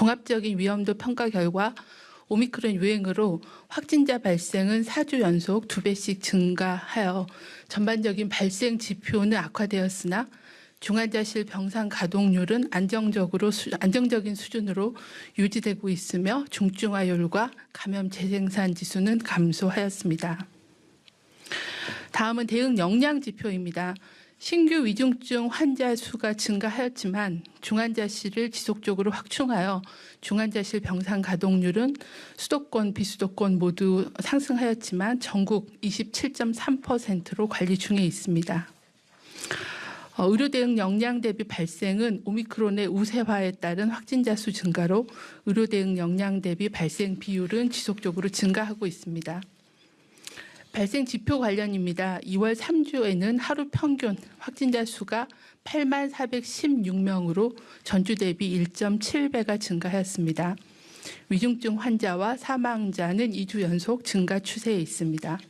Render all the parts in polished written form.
종합적인 위험도 평가 결과 오미크론 유행으로 확진자 발생은 4주 연속 2배씩 증가하여 전반적인 발생 지표는 악화되었으나 중환자실 병상 가동률은 안정적인 수준으로 유지되고 있으며 중증화율과 감염 재생산 지수는 감소하였습니다. 다음은 대응 역량 지표입니다. 신규 위중증 환자 수가 증가하였지만 중환자실을 지속적으로 확충하여 중환자실 병상 가동률은 수도권, 비수도권 모두 상승하였지만 전국 27.3%로 관리 중에 있습니다. 의료 대응 역량 대비 발생은 오미크론의 우세화에 따른 확진자 수 증가로 의료 대응 역량 대비 발생 비율은 지속적으로 증가하고 있습니다. 발생 지표 관련입니다. 2월 3주에는 하루 평균 확진자 수가 8416명으로 전주 대비 1.7배가 증가하였습니다. 위중증 환자와 사망자는 2주 연속 증가 추세에 있습니다.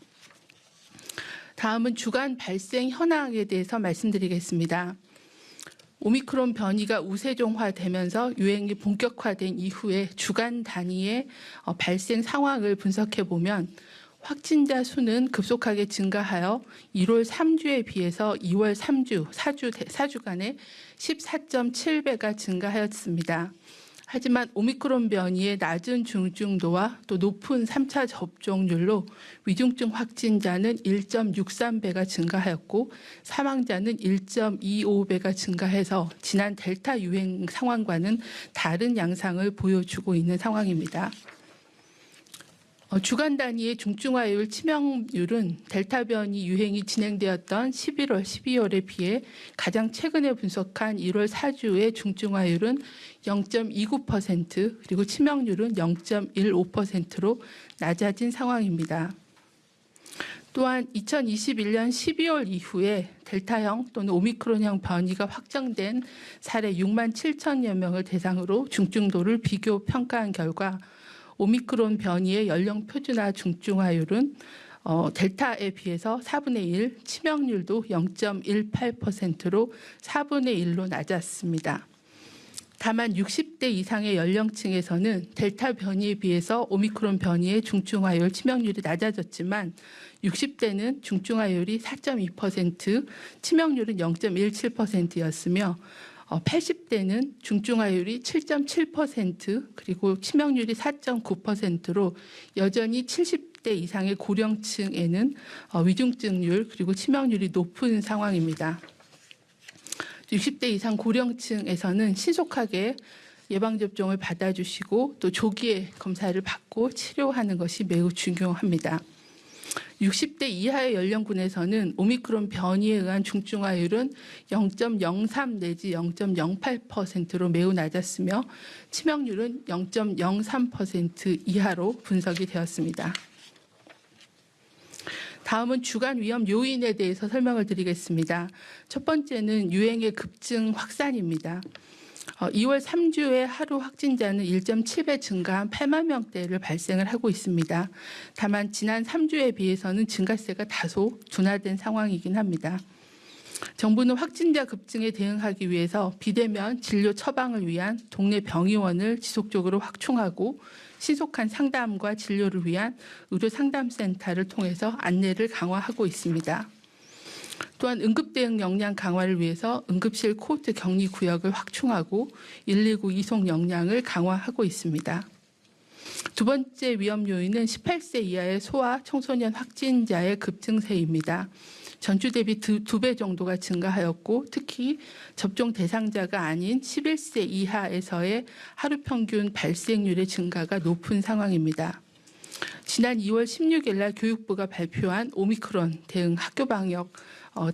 다음은 주간 발생 현황에 대해서 말씀드리겠습니다. 오미크론 변이가 우세종화되면서 유행이 본격화된 이후에 주간 단위의 발생 상황을 분석해 보면 확진자 수는 급속하게 증가하여 1월 3주에 비해서 2월 3주, 4주간에 14.7배가 증가하였습니다. 하지만 오미크론 변이의 낮은 중증도와 또 높은 3차 접종률로 위중증 확진자는 1.63배가 증가하였고 사망자는 1.25배가 증가해서 지난 델타 유행 상황과는 다른 양상을 보여주고 있는 상황입니다. 주간 단위의 중증화율 치명률은 델타 변이 유행이 진행되었던 11월, 12월에 비해 가장 최근에 분석한 1월 4주의 중증화율은 0.29% 그리고 치명률은 0.15%로 낮아진 상황입니다. 또한 2021년 12월 이후에 델타형 또는 오미크론형 변이가 확정된 사례 6만 7천여 명을 대상으로 중증도를 비교 평가한 결과 오미크론 변이의 연령 표준화 중증화율은 델타에 비해서 4분의 1, 치명률도 0.18%로 4분의 1로 낮았습니다. 다만 60대 이상의 연령층에서는 델타 변이에 비해서 오미크론 변이의 중증화율, 치명률이 낮아졌지만 60대는 중증화율이 4.2%, 치명률은 0.17%였으며 80대는 중증화율이 7.7% 그리고 치명률이 4.9%로 여전히 70대 이상의 고령층에는 위중증률 그리고 치명률이 높은 상황입니다. 60대 이상 고령층에서는 신속하게 예방접종을 받아주시고 또 조기에 검사를 받고 치료하는 것이 매우 중요합니다. 60대 이하의 연령군에서는 오미크론 변이에 의한 중증화율은 0.03 내지 0.08%로 매우 낮았으며 치명률은 0.03% 이하로 분석이 되었습니다. 다음은 주간 위험 요인에 대해서 설명을 드리겠습니다. 첫 번째는 유행의 급증 확산입니다. 2월 3주에 하루 확진자는 1.7배 증가한 8만 명대를 발생을 하고 있습니다. 다만 지난 3주에 비해서는 증가세가 다소 둔화된 상황이긴 합니다. 정부는 확진자 급증에 대응하기 위해서 비대면 진료 처방을 위한 동네 병의원을 지속적으로 확충하고 신속한 상담과 진료를 위한 의료상담센터를 통해서 안내를 강화하고 있습니다. 또한 응급대응 역량 강화를 위해서 응급실 코호트 격리 구역을 확충하고 119 이송 역량을 강화하고 있습니다. 두 번째 위험 요인은 18세 이하의 소아 청소년 확진자의 급증세입니다. 전주 대비 2배 정도가 증가하였고 특히 접종 대상자가 아닌 11세 이하에서의 하루 평균 발생률의 증가가 높은 상황입니다. 지난 2월 16일 날 교육부가 발표한 오미크론 대응 학교방역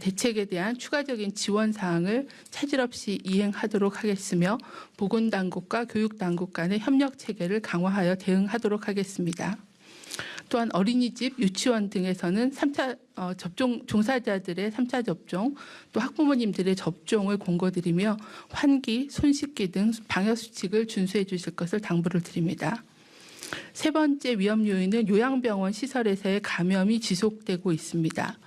대책에 대한 추가적인 지원 사항을 차질 없이 이행하도록 하겠으며 보건당국과 교육당국 간의 협력 체계를 강화하여 대응하도록 하겠습니다. 또한 어린이집, 유치원 등에서는 3차 접종 종사자들의 3차 접종, 또 학부모님들의 접종을 권고드리며 환기, 손 씻기 등 방역 수칙을 준수해 주실 것을 당부를 드립니다. 세 번째 위험 요인은 요양병원 시설에서의 감염이 지속되고 있습니다.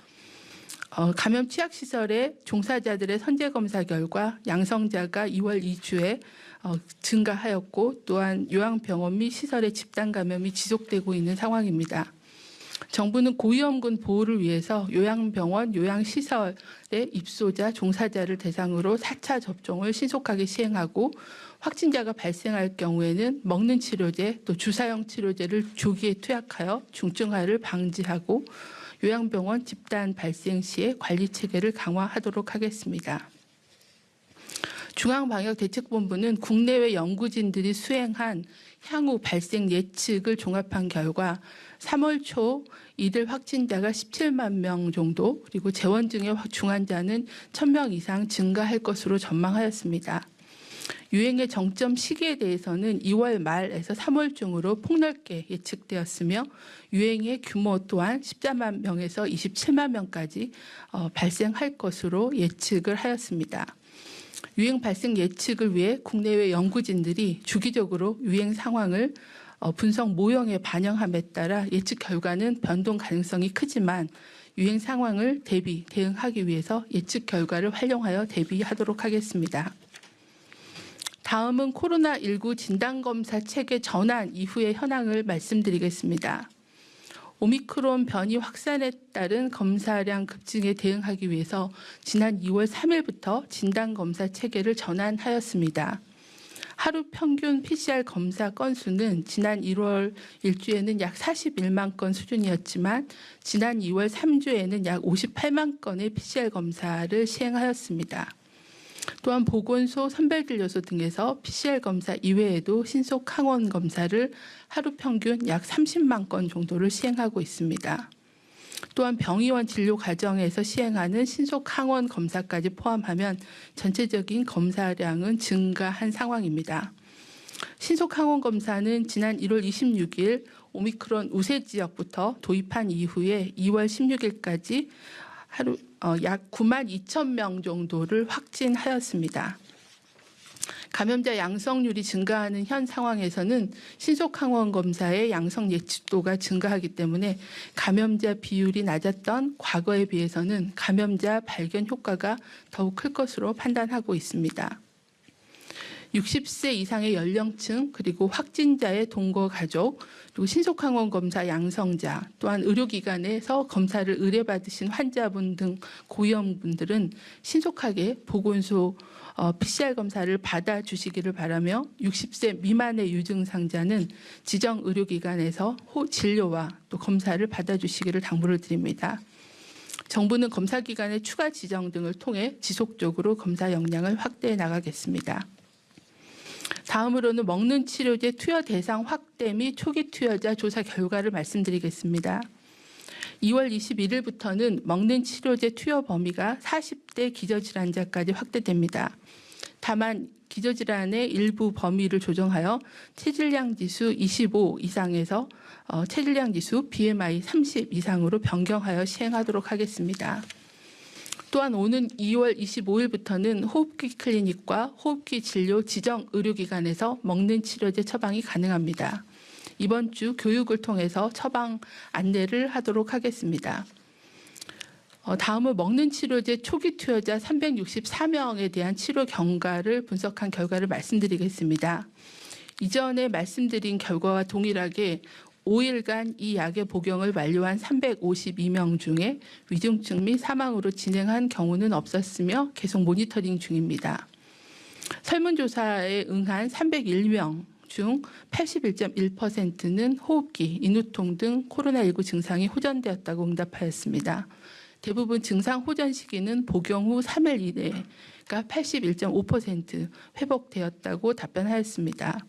감염 취약시설의 종사자들의 선제검사 결과 양성자가 2월 2주에 증가하였고 또한 요양병원 및 시설의 집단 감염이 지속되고 있는 상황입니다. 정부는 고위험군 보호를 위해서 요양병원, 요양시설의 입소자, 종사자를 대상으로 4차 접종을 신속하게 시행하고 확진자가 발생할 경우에는 먹는 치료제, 또 주사형 치료제를 조기에 투약하여 중증화를 방지하고 요양병원 집단 발생 시에 관리 체계를 강화하도록 하겠습니다. 중앙방역대책본부는 국내외 연구진들이 수행한 향후 발생 예측을 종합한 결과 3월 초 이들 확진자가 17만 명 정도, 그리고 재원증의 중환자는 1,000명 이상 증가할 것으로 전망하였습니다. 유행의 정점 시기에 대해서는 2월 말에서 3월 중으로 폭넓게 예측되었으며 유행의 규모 또한 14만 명에서 27만 명까지 발생할 것으로 예측을 하였습니다. 유행 발생 예측을 위해 국내외 연구진들이 주기적으로 유행 상황을 분석 모형에 반영함에 따라 예측 결과는 변동 가능성이 크지만 유행 상황을 대응하기 위해서 예측 결과를 활용하여 대비하도록 하겠습니다. 다음은 코로나19 진단검사 체계 전환 이후의 현황을 말씀드리겠습니다. 오미크론 변이 확산에 따른 검사량 급증에 대응하기 위해서 지난 2월 3일부터 진단검사 체계를 전환하였습니다. 하루 평균 PCR 검사 건수는 지난 1월 1주에는 약 41만 건 수준이었지만 지난 2월 3주에는 약 58만 건의 PCR 검사를 시행하였습니다. 또한 보건소, 선별진료소 등에서 PCR 검사 이외에도 신속 항원 검사를 하루 평균 약 30만 건 정도를 시행하고 있습니다. 또한 병의원 진료 과정에서 시행하는 신속 항원 검사까지 포함하면 전체적인 검사량은 증가한 상황입니다. 신속 항원 검사는 지난 1월 26일 오미크론 우세 지역부터 도입한 이후에 2월 16일까지 하루 약 9만 2천 명 정도를 확진하였습니다. 감염자 양성률이 증가하는 현 상황에서는 신속항원 검사의 양성 예측도가 증가하기 때문에 감염자 비율이 낮았던 과거에 비해서는 감염자 발견 효과가 더욱 클 것으로 판단하고 있습니다. 60세 이상의 연령층, 그리고 확진자의 동거 가족, 그리고 신속항원 검사 양성자, 또한 의료기관에서 검사를 의뢰받으신 환자분 등 고위험분들은 신속하게 보건소 PCR 검사를 받아주시기를 바라며 60세 미만의 유증상자는 지정 의료기관에서 진료와 또 검사를 받아주시기를 당부를 드립니다. 정부는 검사기관의 추가 지정 등을 통해 지속적으로 검사 역량을 확대해 나가겠습니다. 다음으로는 먹는 치료제 투여 대상 확대 및 초기 투여자 조사 결과를 말씀드리겠습니다. 2월 21일부터는 먹는 치료제 투여 범위가 40대 기저질환자까지 확대됩니다. 다만 기저질환의 일부 범위를 조정하여 체질량 지수 25 이상에서 체질량 지수 BMI 30 이상으로 변경하여 시행하도록 하겠습니다. 또한 오는 2월 25일부터는 호흡기 클리닉과 호흡기 진료 지정 의료기관에서 먹는 치료제 처방이 가능합니다. 이번 주 교육을 통해서 처방 안내를 하도록 하겠습니다. 다음은 먹는 치료제 초기 투여자 364명에 대한 치료 경과를 분석한 결과를 말씀드리겠습니다. 이전에 말씀드린 결과와 동일하게 5일간 이 약의 복용을 완료한 352명 중에 위중증 및 사망으로 진행한 경우는 없었으며 계속 모니터링 중입니다. 설문조사에 응한 301명 중 81.1%는 호흡기, 인후통 등 코로나19 증상이 호전되었다고 응답하였습니다. 대부분 증상 호전 시기는 복용 후 3일 이내가 81.5% 회복되었다고 답변하였습니다.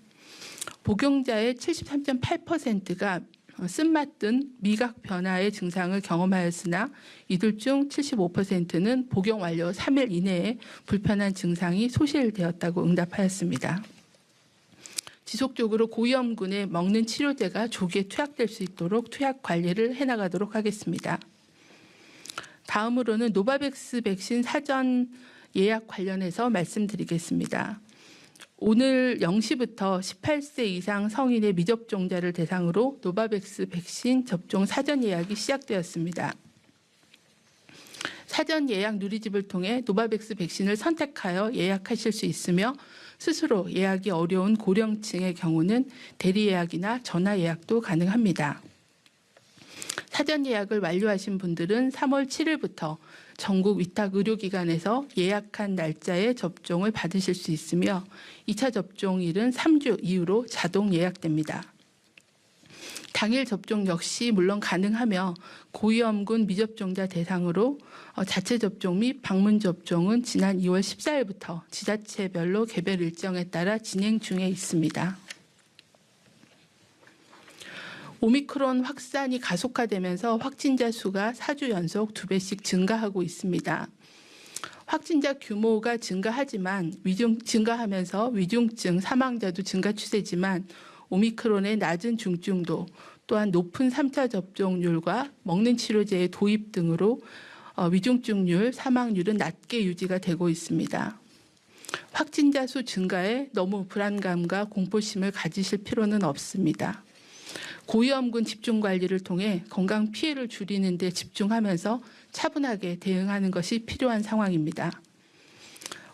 복용자의 73.8%가 쓴맛 등 미각 변화의 증상을 경험하였으나 이들 중 75%는 복용 완료 3일 이내에 불편한 증상이 소실되었다고 응답하였습니다. 지속적으로 고위험군에 먹는 치료제가 조기에 투약될 수 있도록 투약 관리를 해나가도록 하겠습니다. 다음으로는 노바백스 백신 사전 예약 관련해서 말씀드리겠습니다. 오늘 0시부터 18세 이상 성인의 미접종자를 대상으로 노바백스 백신 접종 사전 예약이 시작되었습니다. 사전 예약 누리집을 통해 노바백스 백신을 선택하여 예약하실 수 있으며 스스로 예약이 어려운 고령층의 경우는 대리 예약이나 전화 예약도 가능합니다. 사전 예약을 완료하신 분들은 3월 7일부터 전국 위탁 의료기관에서 예약한 날짜에 접종을 받으실 수 있으며 2차 접종일은 3주 이후로 자동 예약됩니다. 당일 접종 역시 물론 가능하며 고위험군 미접종자 대상으로 자체 접종 및 방문 접종은 지난 2월 14일부터 지자체별로 개별 일정에 따라 진행 중에 있습니다. 오미크론 확산이 가속화되면서 확진자 수가 4주 연속 2배씩 증가하고 있습니다. 확진자 규모가 증가하지만 증가하면서 위중증 사망자도 증가 추세지만 오미크론의 낮은 중증도 또한 높은 3차 접종률과 먹는 치료제의 도입 등으로 위중증률, 사망률은 낮게 유지가 되고 있습니다. 확진자 수 증가에 너무 불안감과 공포심을 가지실 필요는 없습니다. 고위험군 집중관리를 통해 건강 피해를 줄이는 데 집중하면서 차분하게 대응하는 것이 필요한 상황입니다.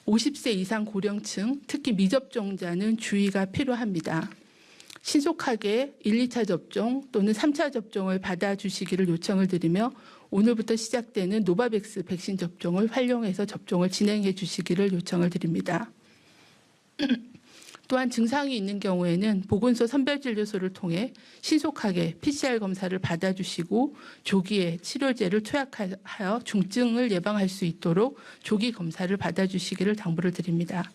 50세 이상 고령층, 특히 미접종자는 주의가 필요합니다. 신속하게 1, 2차 접종 또는 3차 접종을 받아주시기를 요청을 드리며 오늘부터 시작되는 노바백스 백신 접종을 활용해서 접종을 진행해 주시기를 요청을 드립니다. 또한 증상이 있는 경우에는 보건소 선별진료소를 통해 신속하게 PCR 검사를 받아주시고 조기에 치료제를 투약하여 중증을 예방할 수 있도록 조기 검사를 받아주시기를 당부를 드립니다.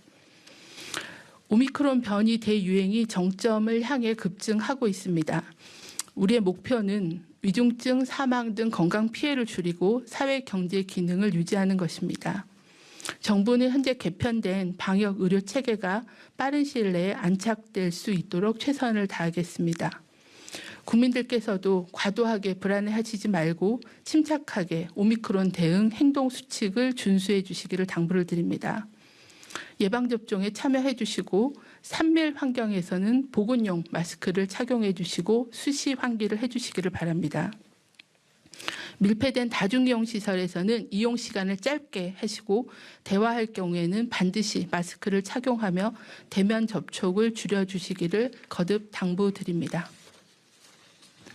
오미크론 변이 대유행이 정점을 향해 급증하고 있습니다. 우리의 목표는 위중증, 사망 등 건강 피해를 줄이고 사회 경제 기능을 유지하는 것입니다. 정부는 현재 개편된 방역 의료 체계가 빠른 시일 내에 안착될 수 있도록 최선을 다하겠습니다. 국민들께서도 과도하게 불안해하시지 말고 침착하게 오미크론 대응 행동 수칙을 준수해 주시기를 당부를 드립니다. 예방접종에 참여해 주시고 산밀 환경에서는 보건용 마스크를 착용해 주시고 수시 환기를 해 주시기를 바랍니다. 밀폐된 다중이용 시설에서는 이용 시간을 짧게 하시고 대화할 경우에는 반드시 마스크를 착용하며 대면 접촉을 줄여주시기를 거듭 당부드립니다.